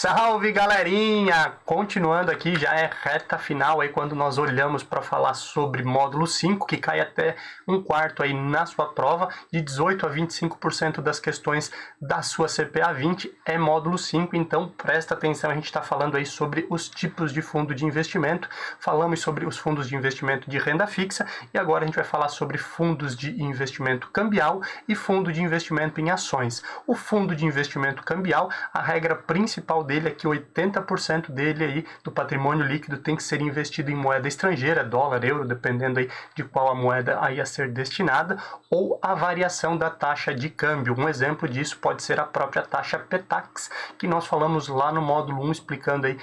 Salve, galerinha! Continuando aqui, já é reta final aí quando nós olhamos para falar sobre módulo 5, que cai até um quarto aí na sua prova, de 18 a 25% das questões da sua CPA 20 é módulo 5, então presta atenção, a gente está falando aí sobre os tipos de fundo de investimento, falamos sobre os fundos de investimento de renda fixa e agora a gente vai falar sobre fundos de investimento cambial e fundo de investimento em ações. O fundo de investimento cambial, a regra principal dele é que 80% dele aí, do patrimônio líquido, tem que ser investido em moeda estrangeira, dólar, euro, dependendo aí de qual a moeda aí a ser destinada, ou a variação da taxa de câmbio. Um exemplo disso pode ser a própria taxa PETAX, que nós falamos lá no módulo 1, explicando aí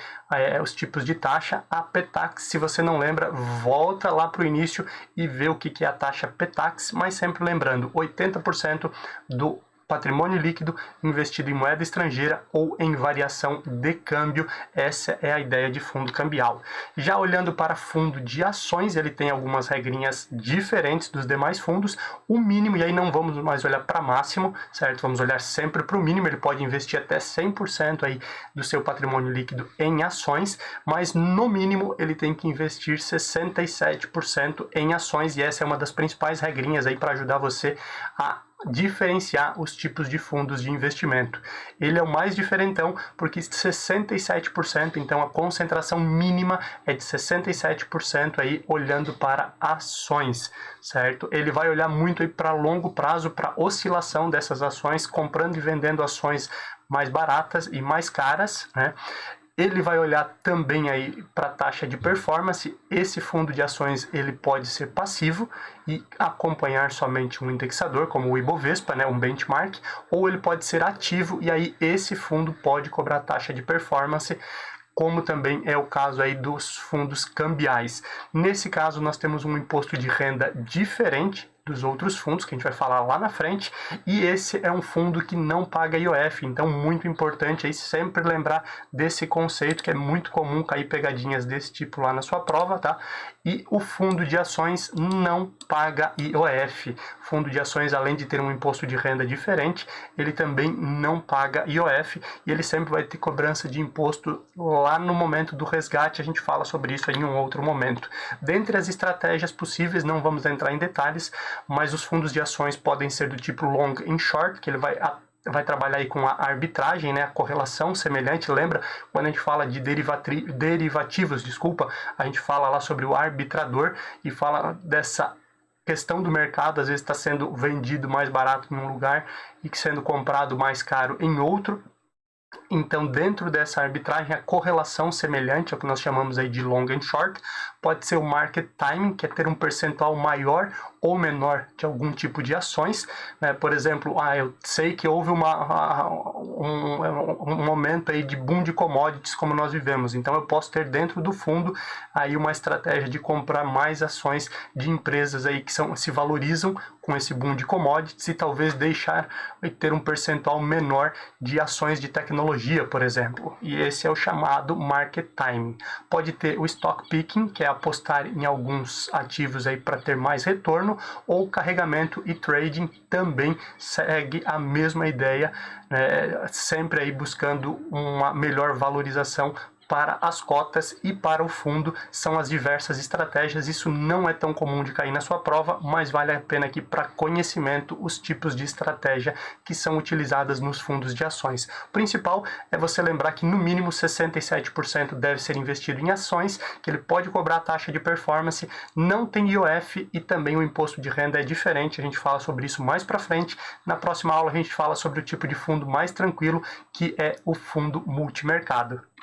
os tipos de taxa. A PETAX, se você não lembra, volta lá para o início e vê o que é a taxa PETAX, mas sempre lembrando, 80% do patrimônio líquido investido em moeda estrangeira ou em variação de câmbio, essa é a ideia de fundo cambial. Já olhando para fundo de ações, ele tem algumas regrinhas diferentes dos demais fundos. O mínimo, e aí não vamos mais olhar para máximo, certo? Vamos olhar sempre para o mínimo, ele pode investir até 100% aí do seu patrimônio líquido em ações, mas no mínimo ele tem que investir 67% em ações, e essa é uma das principais regrinhas aí para ajudar você a diferenciar os tipos de fundos de investimento. Ele é o mais diferentão porque 67%, então a concentração mínima é de 67% aí olhando para ações, certo? Ele vai olhar muito aí para longo prazo, para oscilação dessas ações, comprando e vendendo ações mais baratas e mais caras, né? Ele vai olhar também aí para a taxa de performance. Esse fundo de ações ele pode ser passivo e acompanhar somente um indexador, como o Ibovespa, né, um benchmark, ou ele pode ser ativo e aí esse fundo pode cobrar taxa de performance, como também é o caso aí dos fundos cambiais. Nesse caso, nós temos um imposto de renda diferente dos outros fundos, que a gente vai falar lá na frente, e esse é um fundo que não paga IOF, então muito importante aí sempre lembrar desse conceito, que é muito comum cair pegadinhas desse tipo lá na sua prova, tá? E o fundo de ações não paga IOF. Fundo de ações, além de ter um imposto de renda diferente, ele também não paga IOF, e ele sempre vai ter cobrança de imposto lá no momento do resgate. A gente fala sobre isso em um outro momento. Dentre as estratégias possíveis, não vamos entrar em detalhes, mas os fundos de ações podem ser do tipo long and short, que ele vai trabalhar aí com a arbitragem, né, a correlação semelhante. Lembra quando a gente fala de derivativos, a gente fala lá sobre o arbitrador e fala dessa questão do mercado, às vezes está sendo vendido mais barato em um lugar e sendo comprado mais caro em outro. Então, dentro dessa arbitragem, a correlação semelhante ao que nós chamamos aí de long and short pode ser o market timing, que é ter um percentual maior ou menor de algum tipo de ações, né? Por exemplo, eu sei que houve um momento aí de boom de commodities como nós vivemos, então eu posso ter dentro do fundo aí uma estratégia de comprar mais ações de empresas aí que se valorizam com esse boom de commodities e talvez deixar ter um percentual menor de ações de tecnologia, por exemplo. E esse é o chamado market timing. Pode ter o stock picking, que é apostar em alguns ativos aí para ter mais retorno, ou carregamento e trading também segue a mesma ideia, sempre aí buscando uma melhor valorização para as cotas e para o fundo. São as diversas estratégias. Isso não é tão comum de cair na sua prova, mas vale a pena aqui para conhecimento os tipos de estratégia que são utilizadas nos fundos de ações. O principal é você lembrar que no mínimo 67% deve ser investido em ações, que ele pode cobrar taxa de performance, não tem IOF e também o imposto de renda é diferente. A gente fala sobre isso mais para frente. Na próxima aula a gente fala sobre o tipo de fundo mais tranquilo, que é o fundo multimercado.